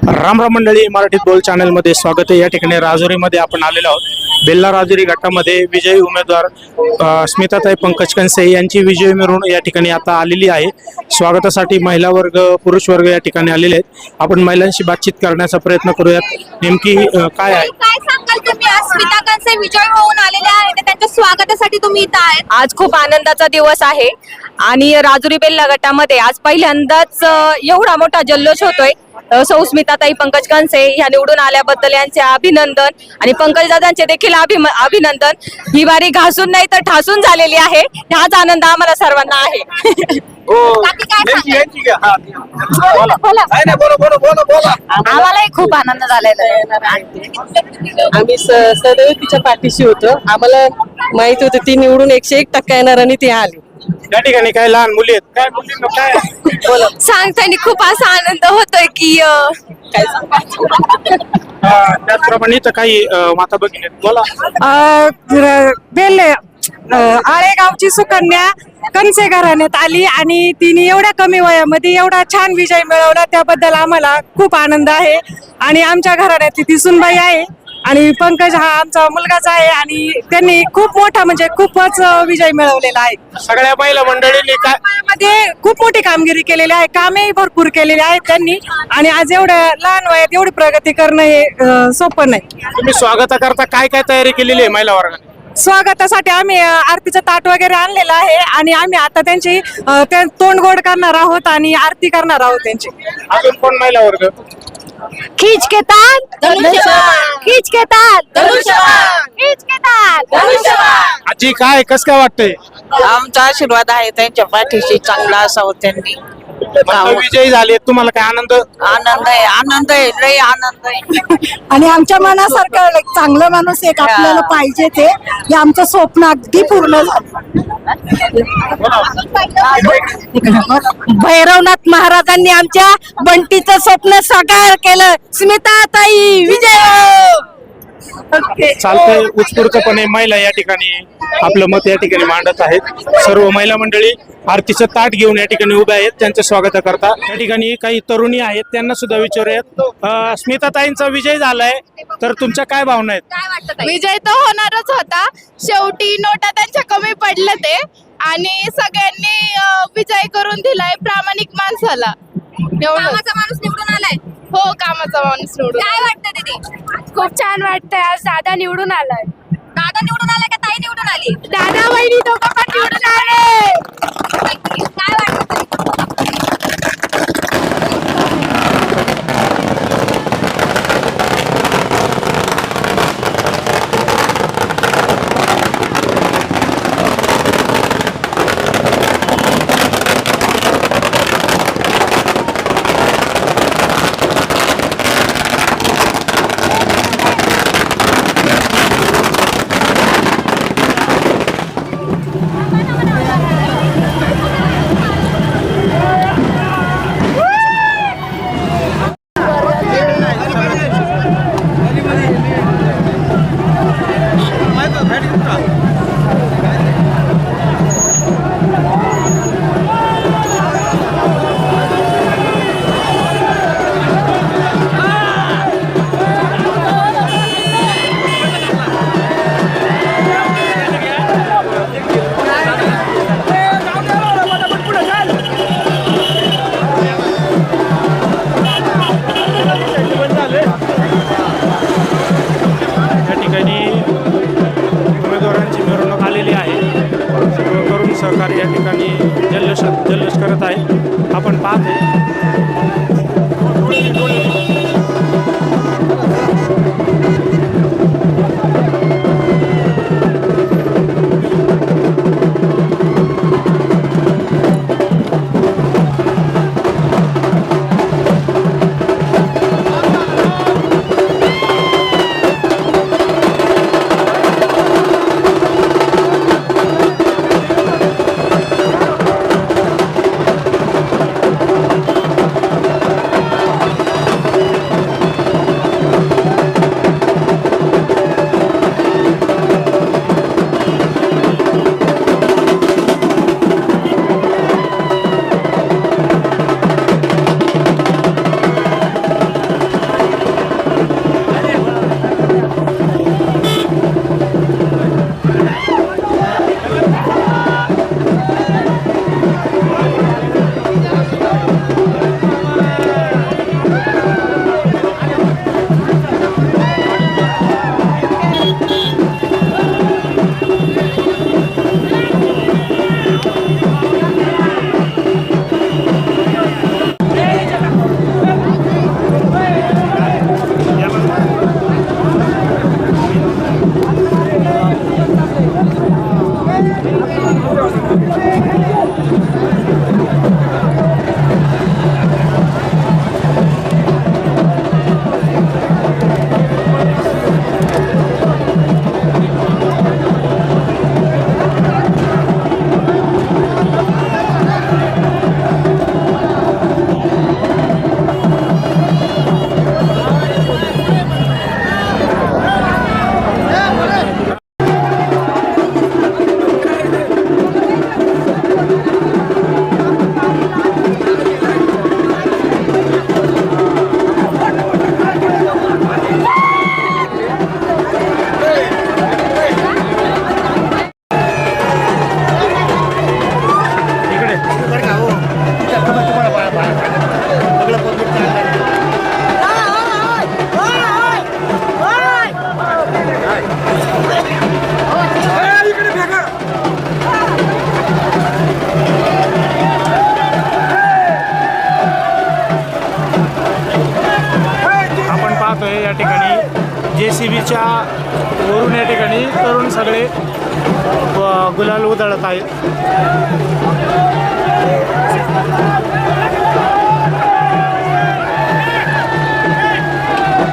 राम राम मंडळी, मराठीत बोल चॅनल मध्ये स्वागत आहे। या ठिकाणी राजुरीमध्ये आपण आलेलो आहोत। बेल्ला राजुरी गटामध्ये विजयी उमेदवार स्मिताताई पंकज कंसे यांची विजयी मिरवणूक या ठिकाणी आता आलेली आहे। स्वागतासाठी महिला वर्ग पुरुष वर्ग या ठिकाणी आलेले आहेत। आपण महिलांशी बातचीत करण्याचा प्रयत्न करूयात। नेमकी काय आहे, काय सांगाल तुम्ही? आज स्मिता कंसे विजयी होऊन आलेले आहेत, त्यांच्या स्वागतासाठी तुम्ही इथं आहेत। आज खूप आनंदाचा दिवस आहे आणि राजुरी बेल्ला गटामध्ये आज पहिल्यांदाच एवढा मोठा जल्लोष होतोय। सौ स्मिताताई पंकज कंसे ह्या निवडून आल्याबद्दल यांचे अभिनंदन आणि पंकज दादांचे देखील अभिनंदन। ही वारी घासून नाही तर ठासून झालेली आहे, ह्याच आनंद आम्हाला सर्वांना आहे। आम्हालाही खूप आनंद झालेला आहे। आम्ही सदैव तिच्या पाठीशी होतो। आम्हाला माहित होतं ती निवडून 101% येणार आणि ती आली। या ठिकाणी काय लहान मुली आहेत, काय मुलींना काय सांगताना खूप असा आनंद होतोय की त्याचप्रमाणे इथं काही माता भगिनी आहेत, बोला। बेल्ले आळेगावची सुकन्या कंसे घराण्यात आली आणि तिने एवढ्या कमी वयामध्ये एवढा छान विजय मिळवला, त्याबद्दल आम्हाला खूप आनंद आहे। आणि आमच्या घराण्यात ती सुनबाई आहे आणि पंकज हा आमचा मुलगाच आहे आणि त्यांनी खूप मोठा म्हणजे खूपच विजय मिळवलेला आहे। सगळ्या महिला मंडळींनी काय मध्ये खूप मोठी कामगिरी केलेली आहे, कामेही भरपूर केलेले आहेत त्यांनी आणि आज एवढ्या लहान वयात एवढी प्रगती करणं हे सोपं नाही। तुम्ही स्वागताकरता काय काय तयारी केलेली आहे महिला वर्गाने? स्वागतासाठी आम्ही आरतीचं ताट वगैरे आणलेलं आहे आणि आम्ही आता त्यांची तोंड गोड करणार आहोत आणि आरती करणार आहोत त्यांची। अजून कोण महिला वर्ग? खींच के ताल खींच के ताल खींच के ताल। आजी काय कस काय वाटतंय? आमचा आशीर्वाद आहे त्यांच्या पाठीशी, चांगला असावं त्यांनी। विजयी झाले, तुम्हाला काय आनंद? आनंद आहे, आनंद आहे, लय आनंद आहे। आणि आमच्या मनासारखं चांगलं माणूस एक आपल्याला पाहिजे, ते आमचं स्वप्न अगदी पूर्ण झालं। भैरवनाथ महाराजांनी आमच्या बंटीचं स्वप्न साकार केलं। स्मिताताई विजय। चालतंय। उत्स्फूर्तपणे महिला या ठिकाणी आपलं मत या ठिकाणी मांडत आहेत। सर्व महिला मंडळी आरतीचं ताट घेऊन या ठिकाणी उभ्या आहेत, त्यांचं स्वागत करता। या ठिकाणी काही तरुणी आहेत, त्यांना सुद्धा विचारूयात। स्मिताताईंचा विजय झालाय, तर तुमच्या काय भावना आहेत? काय वाटतं? विजय तर होणारच होता, शेवटी नोटा त्यांच्या कमी पडल्या ते आणि सगळ्यांनी विजय करून दिलाय प्रामाणिक माणसाला। कामाचा माणूस निवडून आलाय। हो, कामाचा माणूस निवडून। काय वाटतं दीदी? खूप छान वाटतंय, आज दादा निवडून आलाय। दादा निवडून आलाय का ताई निवडून आली? दादा वहिनी दोघं पण निवडून आले। काय वाटतं? सहकारी या ठिकाणी जल्लोष करत आहे, आपण पाहतो। या ठिकाणी JCBच्या वरून या ठिकाणी तरुण सगळे गुलाल उधळत आहेत.